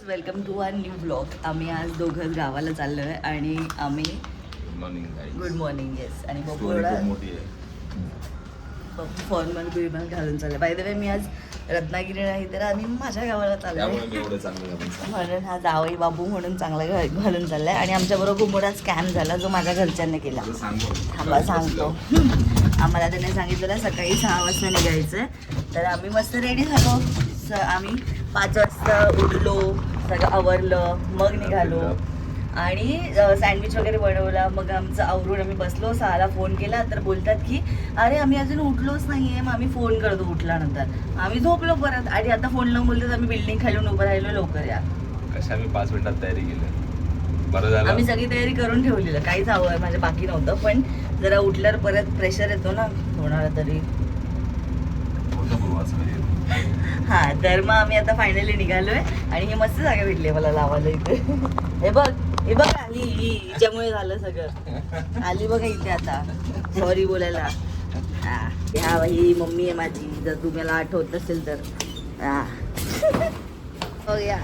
Welcome to our new blog. आम्ही आज दोघं गावाला चाललो आहे आणि आम्ही गुड मॉर्निंग येस आणि फॉर्मल बिर्मल घालून चाललं. बाय द वे मी आज रत्नागिरी नाही तर आम्ही माझ्या गावाला चाललो म्हणून हा जावई बाबू म्हणून चांगला घालून चाललाय. आणि आमच्याबरोबर खूप मोठा स्कॅम झाला जो माझ्या घरच्यांनी केला. थांबा सांगतो. आम्हाला त्याने सांगितलेलं सकाळी 6 वाजता निघायचं तर आम्ही मस्त रेडी झालो. आम्ही 5 वाजता उठलो, सगळं आवरलं, मग निघालो आणि सँडविच वगैरे बनवला. मग आमचं आवरून आम्ही बसलो. 6ला फोन केला तर बोलतात की अरे आम्ही अजून उठलोच नाही आहे, मग आम्ही फोन करतो उठल्यानंतर. आम्ही झोपलो परत आणि आता फोन लावून बोलतात आम्ही बिल्डिंग खालून उभं राहिलो, लवकर या. कशा आम्ही 5 मिनिटात तयारी केली. बरं झालं आम्ही सगळी तयारी करून ठेवलेलं, काहीच हवं माझ्या बाकी नव्हतं. पण जरा उठल्यावर परत प्रेशर येतो ना होणार तरी. हा तर मग आम्ही आता फायनली निघालोय आणि ही मस्त जागा भेटली मला लावायला इथे. हे बघ आली, हिच्यामुळे झालं सगळं. आली बघा इथे आता सॉरी बोलायला. हा ही मम्मी आहे माझी, जर तुम्हाला आठवत नसेल तर. हो या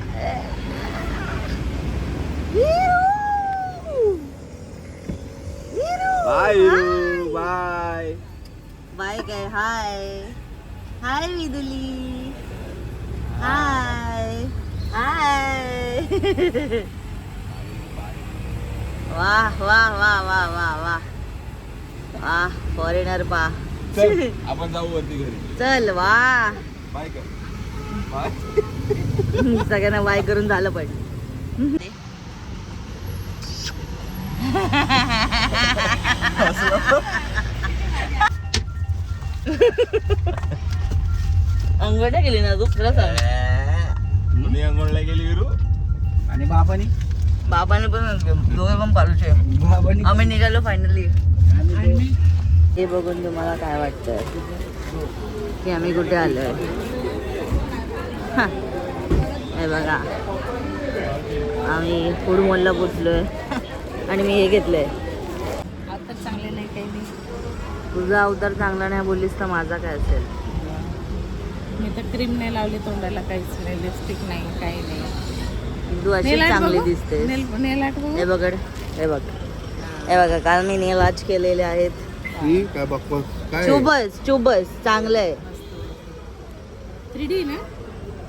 बाय बाय काय हाय विदुली हाय वाह वाह वाह वाह वाह वाह वाह फॉरेनर पा. आपण जाऊ वरती घरी. चल वाह बाय कर बाय. सगळ्यांना बाय करून झालं पण. अंगठ्या गेली ना तू खरं सांग. मी अंगणला गेली विरू आणि बाबाने पण दोघे पण पालूचे. आम्ही निघालो फायनली. हे बघून तुम्हाला काय वाटतं की आम्ही कुठे आलोय? हे बघा आम्ही फूड मॉलला पोचलोय आणि मी हे घेतलंय. अवतार चांगले नाही काही नाही. तुझा अवतार चांगला नाही बोललीस तर माझा काय असेल? मी तर क्रीम नाही लावली तोंडाला, काहीच नाही, लिपस्टिक नाही, काही नाही. तू अशी चांगली दिसते. नेल आर्ट बघू. हे बघ हे बघा काल मी नेल आर्ट केलेले आहेत. काय बघ काय चुबस चांगलं आहे. 3D ना?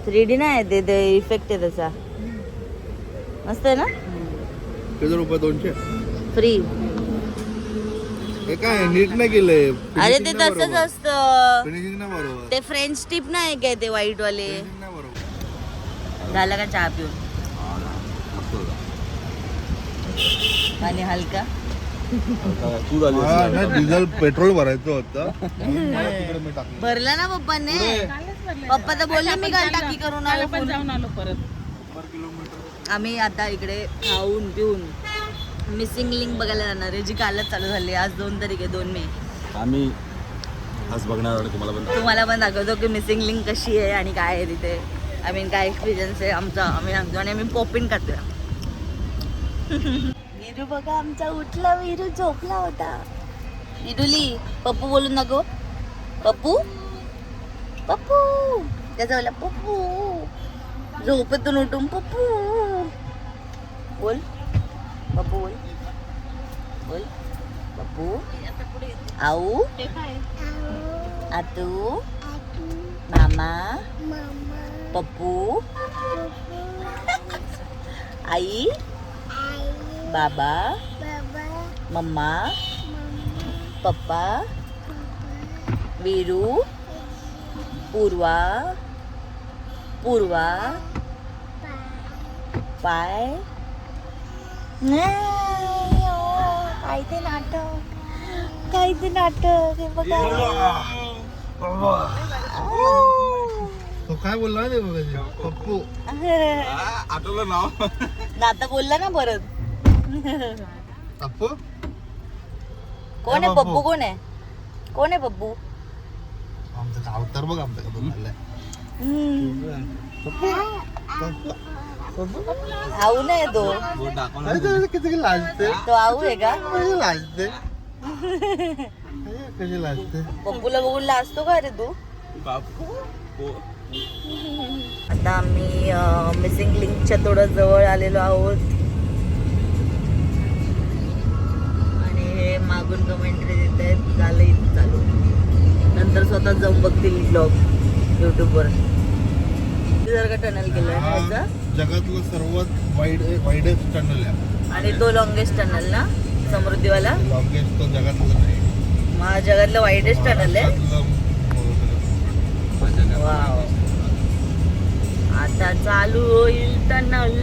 3D नाही ते इफेक्ट आहे त्याचा. मस्त आहे ना? किती रुपये? 200 फ्री. हे काय नीट नाही केलंय. अरे ते तसंच असतं. फिनिशिंग ना बरोबर. ते फ्रेंच टिप नाही काय ते व्हाईट वाले. फिनिशिंग ना बरोबर. झालं का चहा पिऊन? आणि हलका तू झाली डिझेल पेट्रोल भरायचं होतं तिकडे मी टाकलं. भरला ना पप्पाने. पप्पा तर बोलले मी काल टाकी करून आलो. पण जाऊन आलो परत. आम्ही आता इकडे खाऊन पिऊन मिसिंग लिंक बघायला जाणार आहे, जी कालच चालू झाली. आज 2 तारीख आहे, 2 मे. आम्ही आज बघणार तुम्हाला पण दाखवतो की मिसिंग लिंक कशी आहे आणि काय आहे तिथे. आय मीन काय एक्सपिरियन्स आहे आमचा आम्ही सांगतो. आणि आम्ही पॉपिन काढतोय. विरू बघा आमचा उठला. विरू झोपला होता. विरुली पप्पू बोलून नको. पप्पू पप्पू त्याचा बोला पप्पू. झोपेतून उठून पप्पू बोल. पप्पू बोल बोल. पप्पू आऊ आतू मामा पप्पू आई बाबा मम्मा पप्पा वीरू पूर्वा पाय. काय ते नाटक हे बघा. तो काय बोलला ना ते पप्पू आठवलं नाव. आता बोलला ना परत. पप्पू कोण आहे पप्पू? कोण आहे पप्पू? आमचं अवतार बघ आमचा कधी झालाय. आऊ नाही तो. किती लाजते. तो आऊ आहे का? लाजते कशी लाजते. पप्पूला बघून लाजतो का रे तू? आता आम्ही मिसिंग लिंकच्या थोडं जवळ आलेलो आहोत आणि हे मागून कमेंट्री देत आहेत झालं इथं चालू. नंतर स्वतः जाऊन बघतील ब्लॉग यूट्यूबवर. जर का टनल केलं हा ह्याचं जगातलं सर्वात वाईडेस्ट टनल आहे. आणि तो लॉंगेस्ट टनल ना समृद्धीवाला. लॉंगेस्ट तो जगातलं नाही. महा जगातलं वाईडेस्ट टनल आहे. वाव. आता चालू होईल टनल.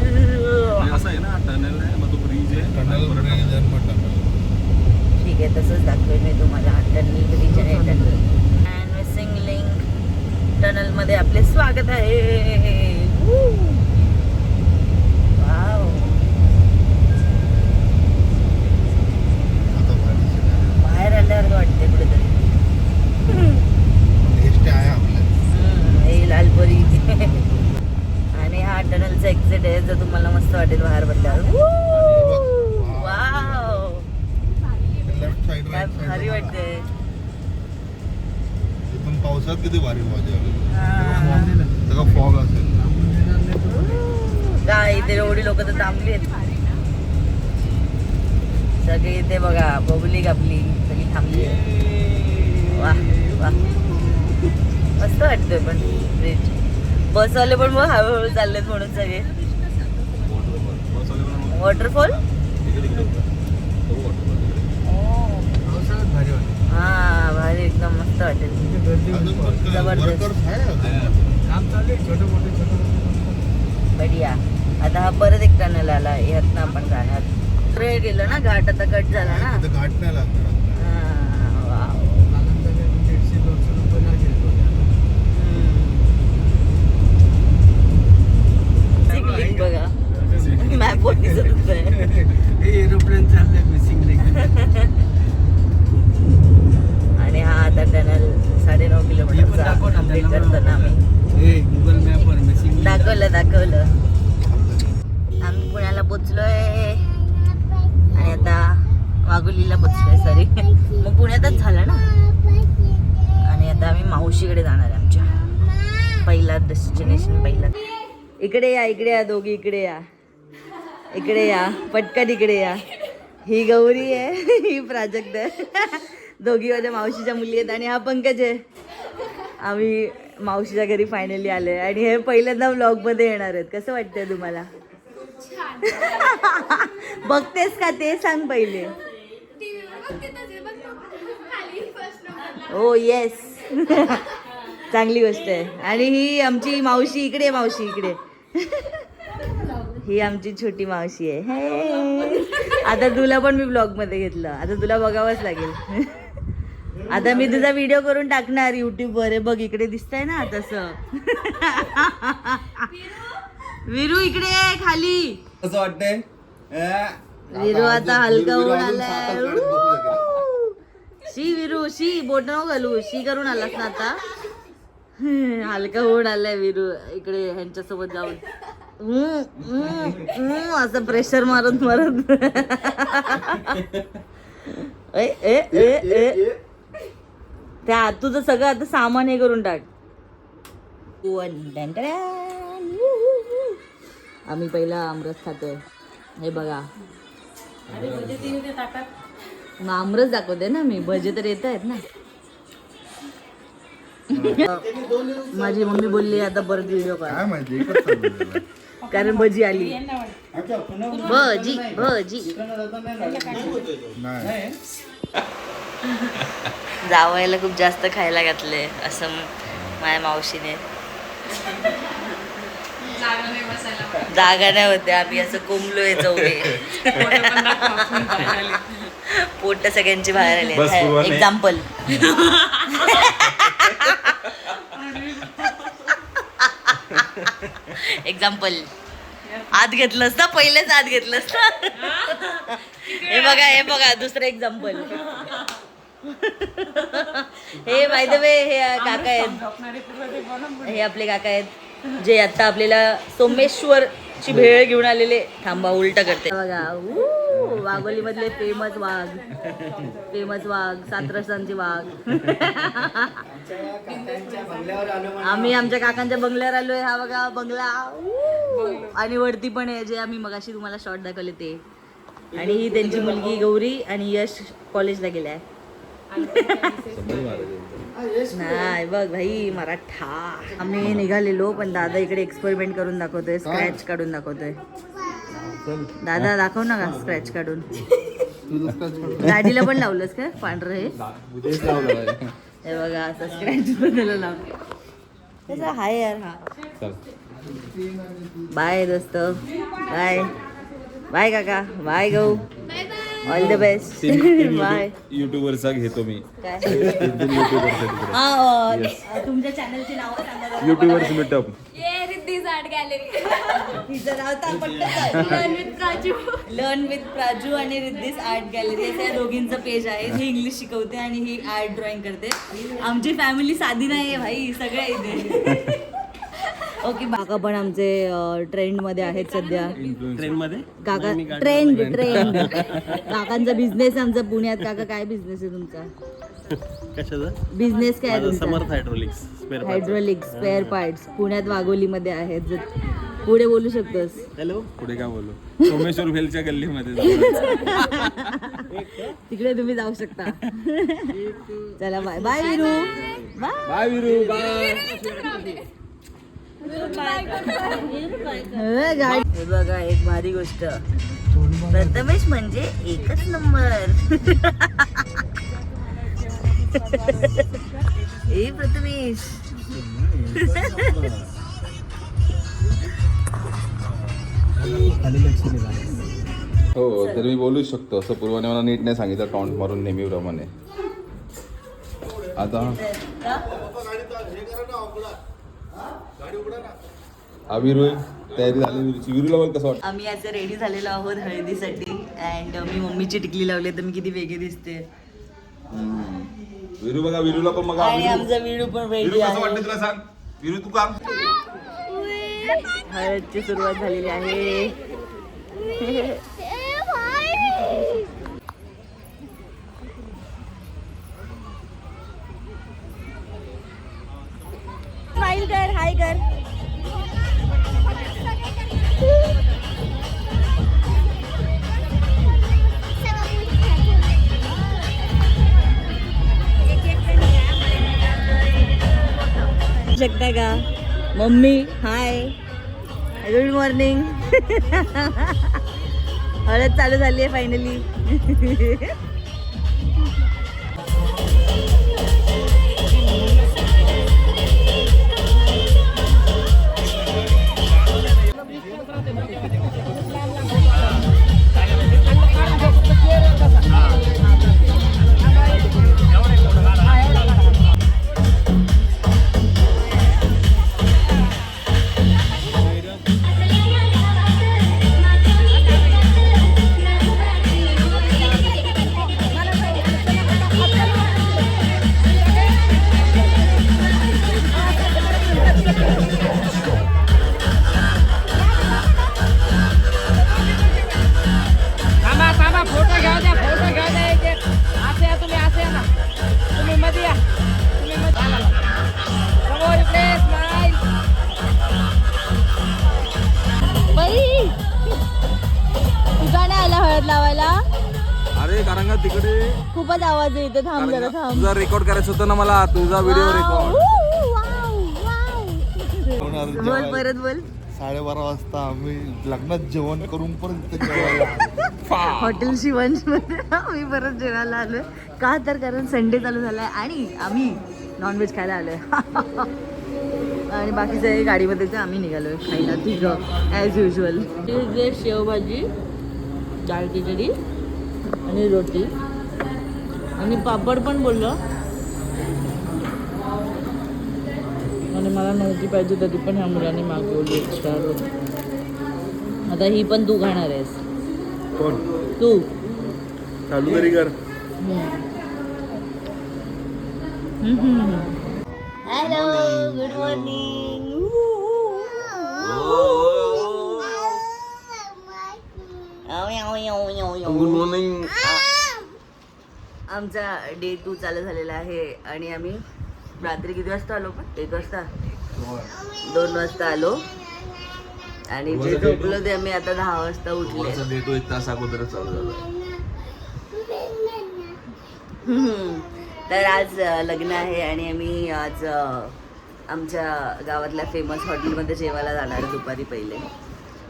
असं आहे ना टनल आहे मग तो ब्रिज आहे टनल ब्रिज आणि मग टनल. ठीक आहे तसंच दाखवेल मी तुम्हाला. टनल ब्रिज आणि tunnel and missing link tunnel मध्ये आपले स्वागत आहे. वाव. आता बाहेर आल्यावर वाटते कुठेतरी. टेस्ट आहे आपल्या. हे लालपरी. आणि हा टनलचा एक्झिट आहे जो तुम्हाला मस्त वाटेल बाहेर पडल्यावर. वाव. लेफ्ट साइड काय राईट भारी साइड वाटते. इथून पावसात किती भारी मजा आली. हा. सगळं फॉग असेल. काय इथे एवढी लोक तर थांबली आहेत. सगळी इथे बघा पब्लिक आपली सगळी थांबली आहे. वा वा मस्त वाटतंय पण ब्रिज. बसवाले पण मग हळूहळू चाललेत म्हणून सगळे. वॉटरफॉल. पावसाळ्यात भारी वाटतं. हा भारी एकदम मस्त वाटेल. अजून पण जबरदस्त. वर्कर्स आहे अजून. काम चालू आहे छोटे मोठे. बढिया. आता हा परत एक टनल आला ह्यातनं आपण जाणार. पुढे गेलो ना घाट आता कट झाला ना. तिथं घाट नाही लागणार. हा, वाव. लिंक बघा मॅप वर दिसत होतंय. एरोप्लेन चाललंय मिसिंग लिंक. आणि हा आता टनल 9.5 किलोमीटरचा कंप्लीट करताना आम्ही गुगल मॅपवर मिसिंग दाखवलं. आम्ही पुण्याला पोचलोय आणि आता वाघोलीला पोचलोय. सॉरी मग पुण्यातच झालं ना. आणि आता आम्ही मावशीकडे जाणार आहे. आमच्या पहिला डेस्टिनेशन. पहिला इकडे या दोघी. इकडे या पटकन इकडे या. ही गौरी आहे ही प्राजक्त आहे. दोघी माझ्या मावशीच्या मुली आहेत. आणि हा पंकज आहे. आम्ही मावशीच्या घरी फायनली आलोय आणि हे पहिल्यांदा व्लॉगमध्ये येणार आहेत. कसं वाटतंय तुम्हाला? बघतेस का ते सांग पहिले. हो येस. चांगली गोष्ट आहे. आणि ही आमची मावशी इकडे. मावशी इकडे. ही आमची छोटी मावशी आहे. हे. आता तुला पण मी ब्लॉग मध्ये घेतलं. आता तुला बघावंच लागेल. आता मी तुझा व्हिडिओ करून टाकणार युट्यूब वर. बघ इकडे दिसतंय ना तसं. विरू इकडे खाली. कसं वाटतंय? विरू आता हलका होऊन आलाय. शी विरू शी बोट नको घालू. शी करून आलास ना आता. हलका होऊन आलाय विरू. इकडे ह्यांच्यासोबत जाऊन असं प्रेशर मारत त्या तुझं सगळं आता सामान हे करून टाक. आम्ही पहिला आमरस खातोय. हे बघा मग आमरस दाखवते ना मी. भजे तर येत आहेत ना. माझी मम्मी बोलली आता परत व्हिडिओ काय करा माहिती एकच चालू कारण भजी आली. भजी भजी नाही. जावयाला खूप जास्त खायला घातले असं माझ्या मावशीने. जागा नाही होते. आम्ही असं कोंबलोय चौघे. पोट सगळ्यांची बाहेर बस आले. पूर्वा नाही. एक्झाम्पल. एक्झाम्पल आत घेतलं असतं. पहिलेच आत घेतलं असतं. हे बघा दुसरं एक्झाम्पल. हे बाय द वे हे काका आहेत. हे आपले काका आहेत जे आता आपल्याला सोमेश्वरची भेळ घेऊन आलेले. थांबा उलटा करते बघा. वाघोली मधले फेमस वाघ, सात रस्त्यांचे वाघ. आम्ही आमच्या काकांच्या बंगल्यावर आलोय. हा बघा बंगला. आणि वरती पण आहे जे आम्ही मगाशी तुम्हाला शॉर्ट दाखवले ते. आणि ही त्यांची मुलगी गौरी आणि यश कॉलेजला गेलाय. नाही बघ भाई मराठा. आम्ही निघालेलो पण दादा इकडे एक्सपेरिमेंट करून दाखवतोय, स्क्रॅच काढून दाखवतोय. दादा दाखव ना का स्क्रॅच काढून. गाडीला पण लावलंस का पांढरं हे बघा असं स्क्रॅच बनायला लावलं. हाय यार. हा बाय दोस्त. बाय बाय काका. बाय गौ. All the best. बाय. युट्यूबरचा घेतो मी. तुमच्या चॅनलची नाव सांगा. YouTubers meetup. Riddhi's art gallery. तिचं नाव लर्न विथ प्राजू आणि रिद्धीज आर्ट गॅलरी असं या दोघींचं पेज आहे. ही इंग्लिश शिकवते आणि ही आर्ट ड्रॉइंग करते. आमची फॅमिली साधी नाही आहे भाई, सगळ्या इथे. ओके काका पण आमचे ट्रेंड मध्ये आहेत सध्या. ट्रेन मध्ये काका ट्रेंड काकांचा बिझनेस आमचा पुण्यात. काका काय बिझनेस आहे तुमचा? कशाचा बिझनेस काय आहे तुमचा? समर्थ हायड्रोलिक्स स्पेअर पार्ट्स पुण्यात वाघोली मध्ये आहेत. पुढे बोलू शकतोस? हॅलो. पुढे काय बोलू? सोमेश्वर भेलच्या गल्लीमध्ये तिकडे तुम्ही जाऊ शकता. चला bye bye Viru. Bye Viru. Bye. हे बघा एक भारी गोष्ट. प्रथमेश म्हणजे एकच नंबर. ए प्रथमेश. हो तर मी बोलूच शकतो. असं पूर्वाने मला नीट नाही सांगितलं टॉन्ट मारून नेहमीप्रमाणे. आता विरू तयारी झाली. विरूला बघ कसं वाटतं. आम्ही आज रेडी झालेलो आहोत हळदीसाठी. अँड मी मम्मीची टिकली लावली तर मी किती वेगळी दिसते. विरू बघा. विरूला पण बघा. आणि आमचा विरू पण विरू रेडी कसं आहे. वाटतं तुला सांग. विरू तू काम. हळदची सुरुवात झालेली आहे. स्माइल कर. हाय कर. शकता का मम्मी? Hi good morning. हळद चालू झाली आहे फायनली. खूपच आवाज येतो. थांब जरा थांब. तुझा रेकॉर्ड करायचं होतं ना मला. तुझा व्हिडिओ रेकॉर्ड. बोल परत बोल. 12:30 वाजता आम्ही लग्नात जेवण करून परत इथे जेवायला हॉटेल शिवंश मध्ये आम्ही परत जेवायला आलोय. का तर कारण संडे चालू झालाय आणि आम्ही नॉनव्हेज खायला आलोय. आणि बाकी सगळे गाडीमध्येच आम्ही निघालोय खायला तिघं ॲज युजल. शेवभाजी, डाळ खिचडी आणि रोटी आणि पापड पण बोललो. आणि मला नव्हती पाहिजे तरी पण ह्या मुलांनी मागवली एक्स्ट्रा रोटी. आता ही पण तू खाणार आहेस? कोण? तू चालू तरी कर. Hello good morning. Good morning. आमचा डे 2 चालू झालेला आहे आणि आम्ही रात्री किती वाजता आलो पण 1 वाजता 2 वाजता आलो आणि जे झोपलो ते आम्ही आता 10 वाजता उठले. देतो 1 तास अगोदरच चालू झाला. तर आज लग्न आहे आणि आम्ही आज आमच्या गावातल्या फेमस हॉटेलमध्ये जेवायला जाणार आहे दुपारी पहिले.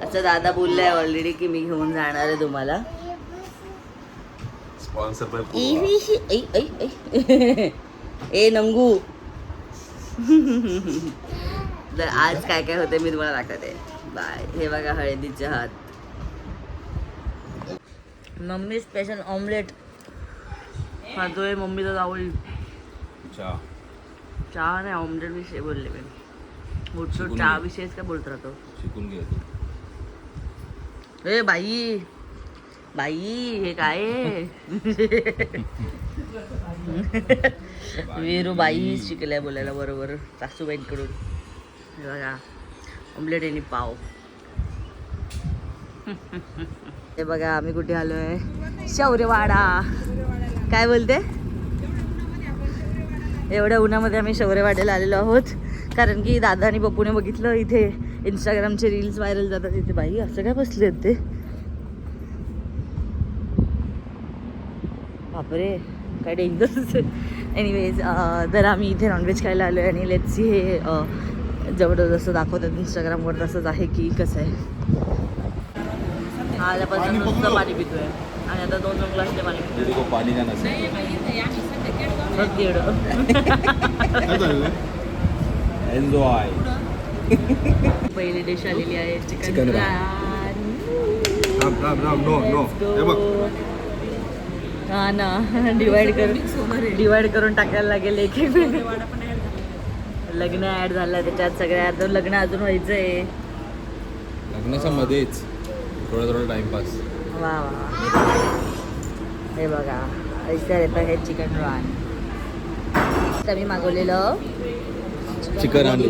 असं दादा बोललाय ऑलरेडी की मी घेऊन जाणार आहे तुम्हाला. स्पॉन्सर बाय ए नंगू. तर आज काय काय होते मी तुम्हाला दाखवते. बाय. हे बघा हळदीचे हात. मम्मी स्पेशल ऑमलेट खातोय. मम्मीला जावळी चहा नाही ऑमलेट विषयी बोलले मी. उठतो चहा विषयीच काय बोलत राहतो. शिकून घे. ए बाई बाई हे काय आहे? वीरू बाई शिकलाय बोलायला बरोबर सासूबाईंकडून. हे बघा ऑमलेट आणि पाव. हे बघा आम्ही कुठे आलोय. शौर्यवाडा. काय बोलते? एवढ्या उन्हामध्ये आम्ही शौर्यवाड्याला आलेलो आहोत कारण की दादा आणि पप्पूने बघितलं इथे इंस्टाग्रामचे रील्स व्हायरल जातात. इथे बाई असं काय बसले आहेत ते. बापरे काय डेंजरस. एनिवेज तर आम्ही इथे नॉनव्हेज खायला आलो आहे आणि लेट्स सी हे जबरदस्त दाखवतात इंस्टाग्रामवर तसंच आहे की कसं आहे. हा आल्यापासून नुसतं पाणी पितोय आणि आता 2 ग्लासचे पाणी पितोय. पाणी का नसेल. एन्जॉय. पहिली डिश आलेली आहे चिकन चिकन हा ना. डिवाइड करून टाकायला लागेल एक एक. लग्न ऍड झालं त्याच्यात सगळ्यात. लग्न अजून व्हायचंय. लग्नाच्या मध्येच थोडा टाइमपास. वा वा. हे बघा ऐसर येतं हे चिकन रान. तर मी मागवलेलं चिकन आणि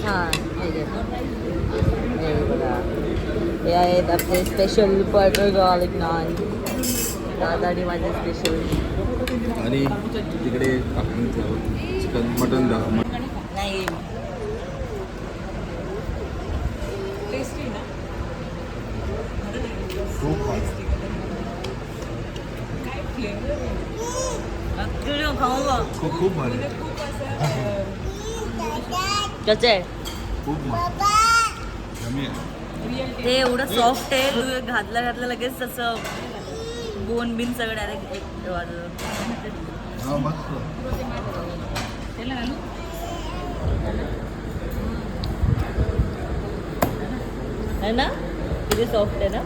हां हे बघा. हे आहेत आपले स्पेशल बटर गार्लिक नान. दादा आणि माझे स्पेशल. आणि तिकडे आपण चिकन मटन नाही. खूप भारी. कसं आहे यम्मी आहे. ते एवढं सॉफ्ट आहे. तू घातलं लगेच तसं बोन बिन सगळं डायरेक्ट एक हा मस्त. है ना किती सॉफ्ट आहे ना.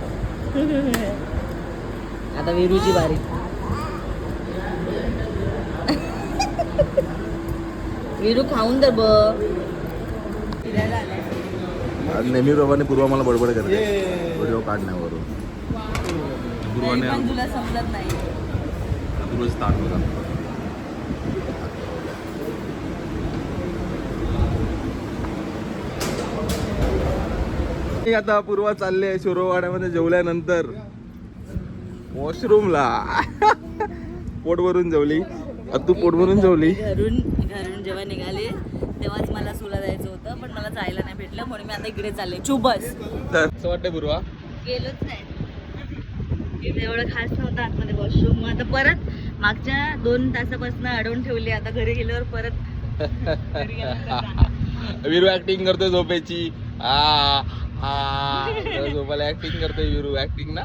आता विरूची बारी. विरू खाऊन तर बघ. नेहमी प्रमाणे पूर्वा मला बडबड करते व्हिडिओ काढण्यावरून. पूर्वाने पण तुला समजत नाही. रोज स्टार्ट होता. आता पूर्वा चालले शिरोवाड्यामध्ये जेवल्यानंतर वॉशरूमला. पोट भरून जेवली. तू पोट भरून जेवली. घरून जेव्हा निघाले तेव्हाच मला सुला जायचं होतं पण मला जायला नाही भेटलं म्हणून मी आता इकडे चालले. चुबस. तर असं वाटतंय पूर्वा. गेलोच नाही. तिथे एवढं खास नव्हतं आतमध्ये वॉशरूम. आता परत मागच्या 2 तासापासून अडवून ठेवली. आता घरी गेल्यावर परत विरू ऍक्टिंग करतोय झोपेची. झोपायला ऍक्टिंग करतोय विरू. ऍक्टिंग ना.